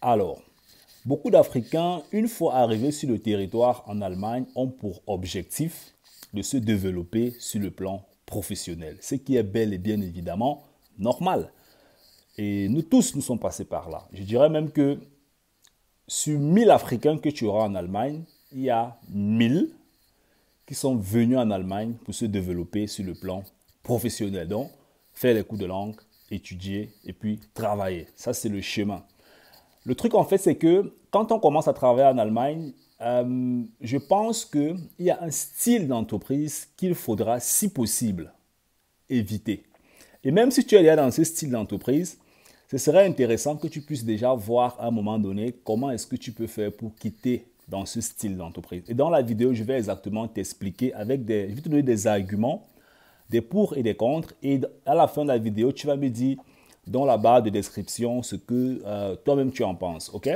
Alors, beaucoup d'Africains, une fois arrivés sur le territoire en Allemagne, ont pour objectif de se développer sur le plan professionnel, ce qui est bel et bien évidemment normal. Et nous tous, nous sommes passés par là. Je dirais même que sur 1000 Africains que tu auras en Allemagne, il y a 1000 qui sont venus en Allemagne pour se développer sur le plan professionnel. Donc, faire les cours de langue, étudier et puis travailler. Ça, c'est le chemin. Le truc, en fait, c'est que quand on commence à travailler en Allemagne, je pense qu'il y a un style d'entreprise qu'il faudra, si possible, éviter. Et même si tu es déjà dans ce style d'entreprise, ce serait intéressant que tu puisses déjà voir à un moment donné comment est-ce que tu peux faire pour quitter dans ce style d'entreprise. Et dans la vidéo, je vais exactement t'expliquer je vais te donner des arguments, des pour et des contre. Et à la fin de la vidéo, tu vas me dire dans la barre de description ce que toi-même tu en penses. OK?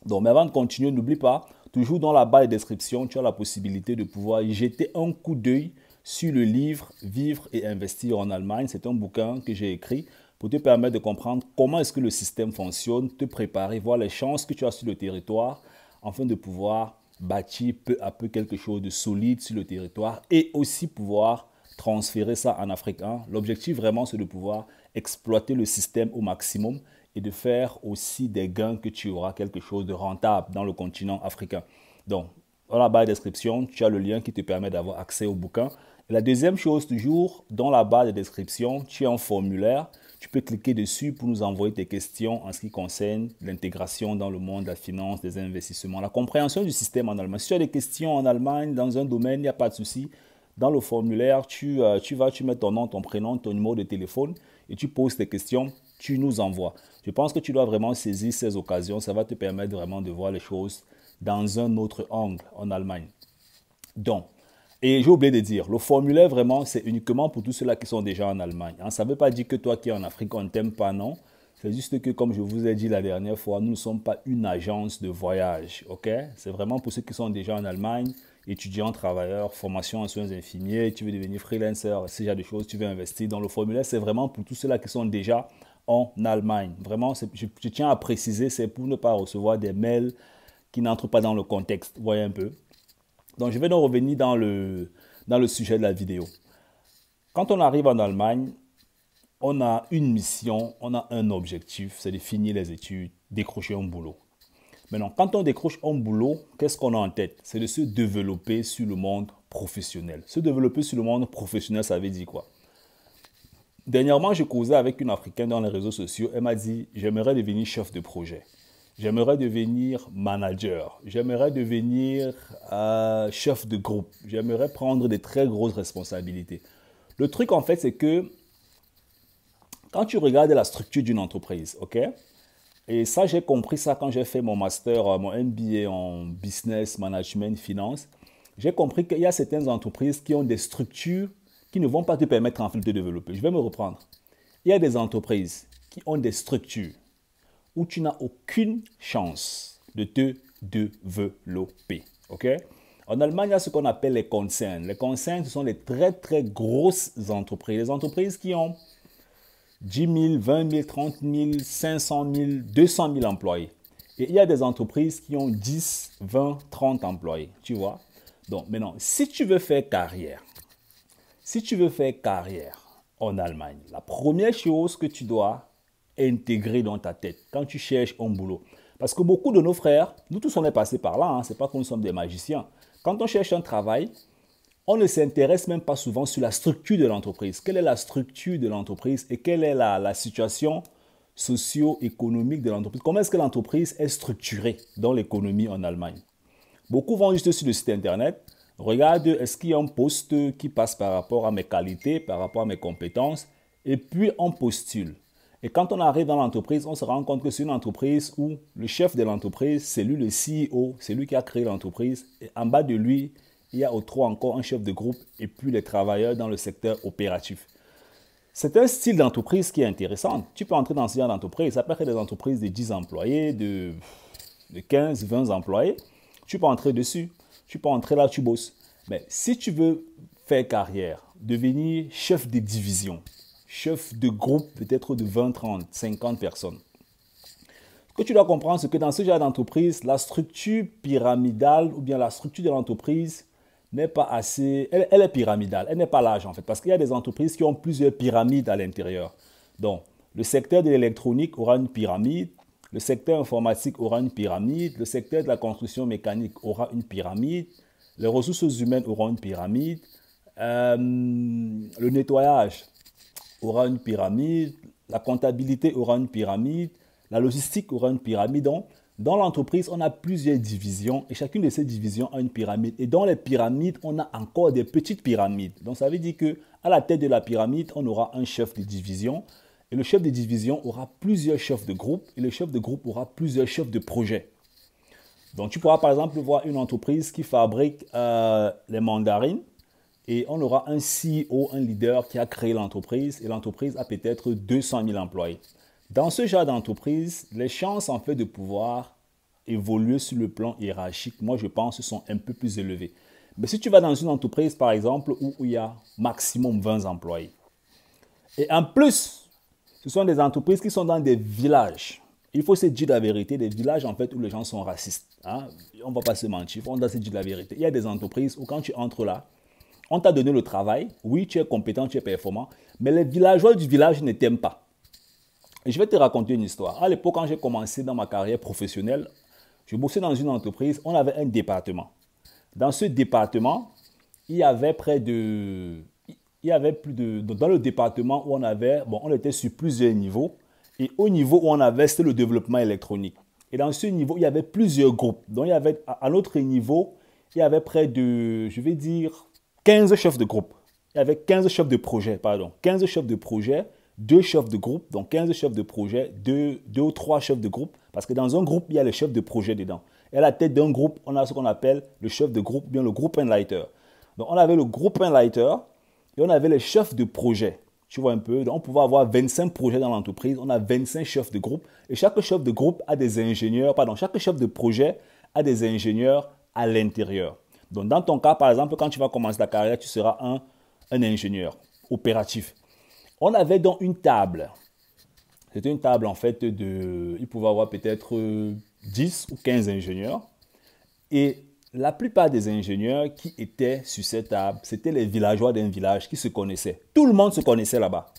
Donc, mais avant de continuer, n'oublie pas, toujours dans la barre de description, tu as la possibilité de pouvoir y jeter un coup d'œil sur le livre Vivre et investir en Allemagne. C'est un bouquin que j'ai écrit pour te permettre de comprendre comment est-ce que le système fonctionne, te préparer, voir les chances que tu as sur le territoire, afin de pouvoir bâtir peu à peu quelque chose de solide sur le territoire et aussi pouvoir transférer ça en Afrique. L'objectif vraiment, c'est de pouvoir exploiter le système au maximum et de faire aussi des gains que tu auras quelque chose de rentable dans le continent africain. Donc, dans la barre de description, tu as le lien qui te permet d'avoir accès au bouquin. Et la deuxième chose, toujours, dans la barre de description, tu as un formulaire. Tu peux cliquer dessus pour nous envoyer tes questions en ce qui concerne l'intégration dans le monde de la finance, des investissements, la compréhension du système en Allemagne. Si tu as des questions en Allemagne, dans un domaine, il n'y a pas de souci. Dans le formulaire, tu mets ton nom, ton prénom, ton numéro de téléphone et tu poses tes questions, tu nous envoies. Je pense que tu dois vraiment saisir ces occasions. Ça va te permettre vraiment de voir les choses dans un autre angle en Allemagne. Donc, et j'ai oublié de dire, le formulaire vraiment, c'est uniquement pour tous ceux-là qui sont déjà en Allemagne. Ça ne veut pas dire que toi qui es en Afrique, on ne t'aime pas, non. C'est juste que, comme je vous ai dit la dernière fois, nous ne sommes pas une agence de voyage, ok? C'est vraiment pour ceux qui sont déjà en Allemagne, étudiants, travailleurs, formation en soins infirmiers, tu veux devenir freelancer, ce genre de choses, tu veux investir. Dans le formulaire, c'est vraiment pour tous ceux-là qui sont déjà en Allemagne. Vraiment, je tiens à préciser, c'est pour ne pas recevoir des mails qui n'entrent pas dans le contexte. Vous voyez un peu? Donc, je vais donc revenir dans le sujet de la vidéo. Quand on arrive en Allemagne, on a une mission, on a un objectif, c'est de finir les études, décrocher un boulot. Maintenant, quand on décroche un boulot, qu'est-ce qu'on a en tête? C'est de se développer sur le monde professionnel. Se développer sur le monde professionnel, ça veut dire quoi? Dernièrement, je causais avec une Africaine dans les réseaux sociaux. Elle m'a dit, j'aimerais devenir chef de projet. J'aimerais devenir manager. J'aimerais devenir chef de groupe. J'aimerais prendre des très grosses responsabilités. Le truc, en fait, c'est que quand tu regardes la structure d'une entreprise, ok? Et ça, j'ai compris ça quand j'ai fait mon master, mon MBA en business, management, finance. J'ai compris qu'il y a certaines entreprises qui ont des structures qui ne vont pas te permettre en fait de te développer. Je vais me reprendre. Il y a des entreprises qui ont des structures où tu n'as aucune chance de te développer. Ok? En Allemagne, il y a ce qu'on appelle les concerns. Les concerns, ce sont les très, très grosses entreprises. Les entreprises qui ont 10 000, 20 000, 30 000, 500 000, 200 000 employés. Et il y a des entreprises qui ont 10, 20, 30 employés. Tu vois? Donc, maintenant, si tu veux faire carrière en Allemagne, la première chose que tu dois intégrer dans ta tête quand tu cherches un boulot. Parce que beaucoup de nos frères, nous tous on est passés par là, c'est pas que nous sommes des magiciens. Quand on cherche un travail, on ne s'intéresse même pas souvent sur la structure de l'entreprise. Quelle est la structure de l'entreprise et quelle est la situation socio-économique de l'entreprise? Comment est-ce que l'entreprise est structurée dans l'économie en Allemagne? Beaucoup vont juste sur le site internet, regardent est-ce qu'il y a un poste qui passe par rapport à mes qualités, par rapport à mes compétences, et puis on postule. Et quand on arrive dans l'entreprise, on se rend compte que c'est une entreprise où le chef de l'entreprise, c'est lui le CEO, c'est lui qui a créé l'entreprise. Et en bas de lui, il y a au trop encore un chef de groupe et puis les travailleurs dans le secteur opératif. C'est un style d'entreprise qui est intéressant. Tu peux entrer dans ce genre d'entreprise. Ça peut être des entreprises de 10 employés, de 15, 20 employés. Tu peux entrer dessus. Tu peux entrer là, tu bosses. Mais si tu veux faire carrière, devenir chef de division, chef de groupe peut-être de 20, 30, 50 personnes, Ce que tu dois comprendre, c'est que dans ce genre d'entreprise, la structure pyramidale ou bien la structure de l'entreprise n'est pas assez... Elle est pyramidale, elle n'est pas large en fait, parce qu'il y a des entreprises qui ont plusieurs pyramides à l'intérieur. Donc, le secteur de l'électronique aura une pyramide, le secteur informatique aura une pyramide, le secteur de la construction mécanique aura une pyramide, les ressources humaines auront une pyramide, le nettoyage aura une pyramide, la comptabilité aura une pyramide, la logistique aura une pyramide. Donc, dans l'entreprise, on a plusieurs divisions et chacune de ces divisions a une pyramide. Et dans les pyramides, on a encore des petites pyramides. Donc, ça veut dire qu'à la tête de la pyramide, on aura un chef de division. Et le chef de division aura plusieurs chefs de groupe. Et le chef de groupe aura plusieurs chefs de projet. Donc, tu pourras par exemple voir une entreprise qui fabrique les mandarines. Et on aura un CEO, un leader qui a créé l'entreprise. Et l'entreprise a peut-être 200 000 employés. Dans ce genre d'entreprise, les chances en fait de pouvoir évoluer sur le plan hiérarchique, moi je pense, sont un peu plus élevées. Mais si tu vas dans une entreprise, par exemple, où il y a maximum 20 employés, et en plus, ce sont des entreprises qui sont dans des villages. Il faut se dire la vérité, des villages en fait où les gens sont racistes. Hein? On ne va pas se mentir, on doit se dire la vérité. Il y a des entreprises où quand tu entres là, on t'a donné le travail, oui, tu es compétent, tu es performant, mais les villageois du village ne t'aiment pas. Et je vais te raconter une histoire. À l'époque, quand j'ai commencé dans ma carrière professionnelle, je bossais dans une entreprise, on avait un département. Dans ce département, il y avait dans le département où on avait, on était sur plusieurs niveaux. Et au niveau où on avait, c'était le développement électronique. Et dans ce niveau, il y avait plusieurs groupes. Donc, il y avait, à notre niveau, il y avait près de, je vais dire, 15 chefs de groupe. Il y avait 15 chefs de projet, pardon. 15 chefs de projet. 2 chefs de groupe, donc 15 chefs de projet, 2 ou 3 chefs de groupe, parce que dans un groupe, il y a les chefs de projet dedans. Et à la tête d'un groupe, on a ce qu'on appelle le chef de groupe, bien le groupe Leiter. Donc on avait le groupe Leiter et on avait les chefs de projet. Tu vois un peu, donc on pouvait avoir 25 projets dans l'entreprise, on a 25 chefs de groupe, et chaque chef de groupe a des ingénieurs, chaque chef de projet a des ingénieurs à l'intérieur. Donc dans ton cas, par exemple, quand tu vas commencer ta carrière, tu seras un ingénieur opératif. On avait donc une table. C'était une table en fait il pouvait avoir peut-être 10 ou 15 ingénieurs. Et la plupart des ingénieurs qui étaient sur cette table, c'était les villageois d'un village qui se connaissaient. Tout le monde se connaissait là-bas.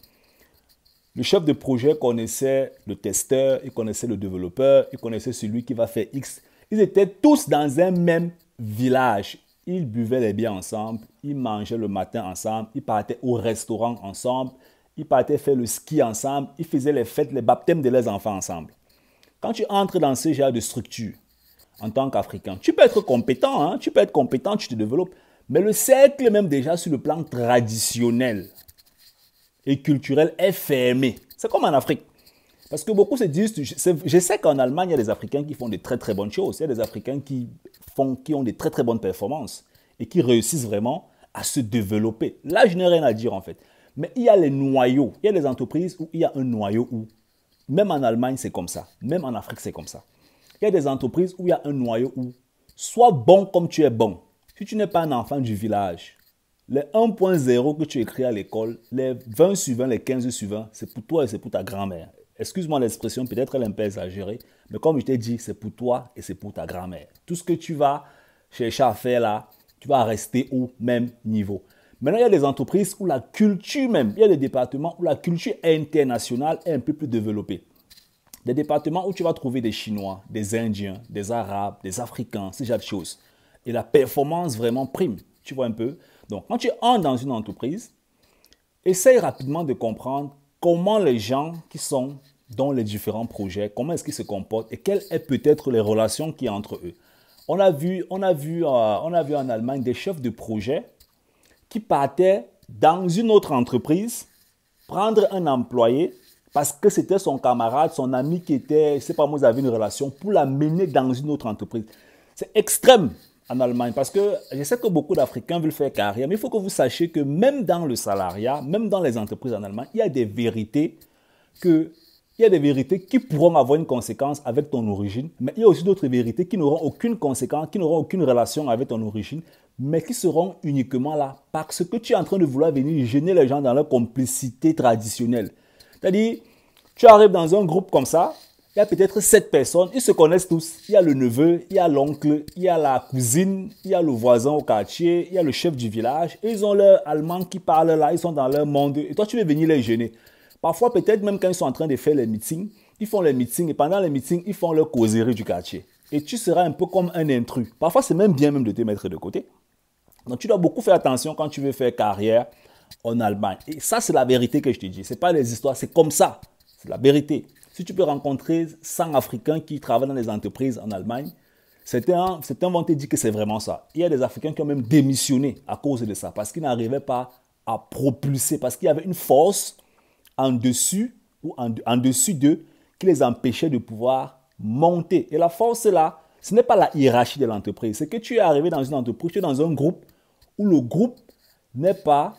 Le chef de projet connaissait le testeur, il connaissait le développeur, il connaissait celui qui va faire X. Ils étaient tous dans un même village. Ils buvaient les bières ensemble, ils mangeaient le matin ensemble, ils partaient au restaurant ensemble. Ils partaient faire le ski ensemble, ils faisaient les fêtes, les baptêmes de leurs enfants ensemble. Quand tu entres dans ce genre de structure, en tant qu'Africain, tu peux être compétent, hein? Tu peux être compétent, tu te développes. Mais le cercle, même déjà sur le plan traditionnel et culturel, est fermé. C'est comme en Afrique. Parce que beaucoup se disent, je sais qu'en Allemagne, il y a des Africains qui font de très très bonnes choses. Il y a des Africains qui ont de très très bonnes performances et qui réussissent vraiment à se développer. Là, je n'ai rien à dire en fait. Mais il y a les noyaux. Il y a des entreprises où il y a un noyau où, même en Allemagne, c'est comme ça. Même en Afrique, c'est comme ça. Il y a des entreprises où il y a un noyau où, sois bon comme tu es bon. Si tu n'es pas un enfant du village, les 1.0 que tu écris à l'école, les 20 suivants, les 15 suivants, c'est pour toi et c'est pour ta grand-mère. Excuse-moi l'expression, peut-être elle est un peu exagérée, mais comme je t'ai dit, c'est pour toi et c'est pour ta grand-mère. Tout ce que tu vas chercher à faire là, tu vas rester au même niveau. Maintenant, il y a des entreprises où la culture même, il y a des départements où la culture internationale est un peu plus développée. Des départements où tu vas trouver des Chinois, des Indiens, des Arabes, des Africains, ce genre de choses. Et la performance vraiment prime, tu vois un peu. Donc, quand tu entres dans une entreprise, essaye rapidement de comprendre comment les gens qui sont dans les différents projets, comment est-ce qu'ils se comportent et quelles sont peut-être les relations qu'il y a entre eux. On a vu en Allemagne des chefs de projet qui partait dans une autre entreprise, prendre un employé parce que c'était son camarade, son ami qui était, je ne sais pas, moi, vous avez une relation, pour l'amener dans une autre entreprise. C'est extrême en Allemagne parce que je sais que beaucoup d'Africains veulent faire carrière, mais il faut que vous sachiez que même dans le salariat, même dans les entreprises en Allemagne, il y a des vérités qui pourront avoir une conséquence avec ton origine, mais il y a aussi d'autres vérités qui n'auront aucune conséquence, qui n'auront aucune relation avec ton origine, mais qui seront uniquement là parce que tu es en train de vouloir venir gêner les gens dans leur complicité traditionnelle. C'est-à-dire, tu arrives dans un groupe comme ça il y a peut-être 7 personnes, ils se connaissent tous. Il y a le neveu, il y a l'oncle, il y a la cousine, il y a le voisin au quartier, il y a le chef du village. Et ils ont leur allemand qui parle là, ils sont dans leur monde. Et toi, tu veux venir les gêner. Parfois, peut-être même quand ils sont en train de faire les meetings, ils font les meetings et pendant les meetings, ils font leur causerie du quartier. Et tu seras un peu comme un intrus. Parfois, c'est même bien même de te mettre de côté. Donc, tu dois beaucoup faire attention quand tu veux faire carrière en Allemagne. Et ça, c'est la vérité que je te dis. Ce n'est pas les histoires, c'est comme ça. C'est la vérité. Si tu peux rencontrer 100 Africains qui travaillent dans les entreprises en Allemagne, certains vont te dire que c'est vraiment ça. Il y a des Africains qui ont même démissionné à cause de ça, parce qu'ils n'arrivaient pas à propulser, parce qu'il y avait une force en dessus ou en dessus d'eux qui les empêchait de pouvoir monter. Et la force là, ce n'est pas la hiérarchie de l'entreprise. C'est que tu es arrivé dans une entreprise, tu es dans un groupe où le groupe n'est pas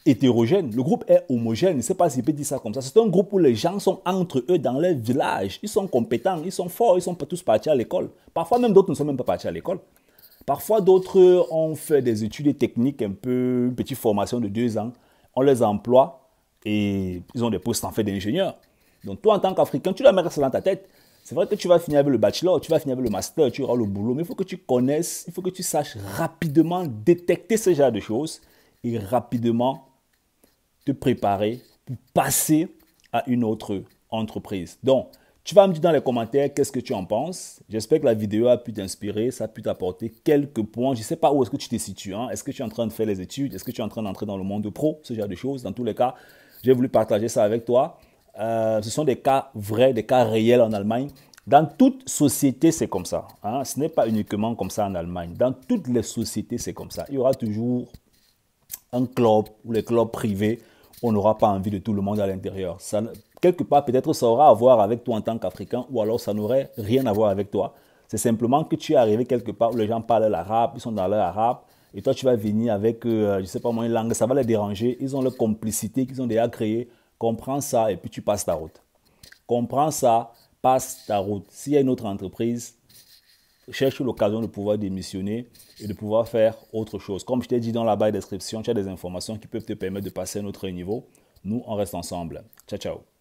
hétérogène. Le groupe est homogène. Je ne sais pas si je peux dire ça comme ça. C'est un groupe où les gens sont entre eux dans leur village. Ils sont compétents, ils sont forts, ils sont pas tous partis à l'école. Parfois même d'autres ne sont même pas partis à l'école. Parfois d'autres ont fait des études techniques, un peu, une petite formation de 2 ans. On les emploie et ils ont des postes en fait d'ingénieurs. Donc toi en tant qu'Africain, tu dois mettre ça dans ta tête. C'est vrai que tu vas finir avec le bachelor, tu vas finir avec le master, tu auras le boulot, mais il faut que tu connaisses, il faut que tu saches rapidement détecter ce genre de choses et rapidement te préparer pour passer à une autre entreprise. Donc, tu vas me dire dans les commentaires qu'est-ce que tu en penses. J'espère que la vidéo a pu t'inspirer, ça a pu t'apporter quelques points. Je ne sais pas où est-ce que tu te situes. Hein? Est-ce que tu es en train de faire les études? Est-ce que tu es en train d'entrer dans le monde pro? Ce genre de choses. Dans tous les cas, j'ai voulu partager ça avec toi. Ce sont des cas vrais, des cas réels en Allemagne. Dans toute société, c'est comme ça. Hein? Ce n'est pas uniquement comme ça en Allemagne. Dans toutes les sociétés, c'est comme ça. Il y aura toujours un club ou les clubs privés. On n'aura pas envie de tout le monde à l'intérieur. Quelque part, peut-être ça aura à voir avec toi en tant qu'Africain ou alors ça n'aurait rien à voir avec toi. C'est simplement que tu es arrivé quelque part où les gens parlent l'arabe, ils sont dans leur arabe et toi tu vas venir avec, je ne sais pas moi, une langue, ça va les déranger. Ils ont leur complicité qu'ils ont déjà créée. Comprends ça et puis tu passes ta route. Comprends ça, passe ta route. S'il y a une autre entreprise, cherche l'occasion de pouvoir démissionner et de pouvoir faire autre chose. Comme je t'ai dit dans la barre de description, tu as des informations qui peuvent te permettre de passer à un autre niveau. Nous, on reste ensemble. Ciao, ciao.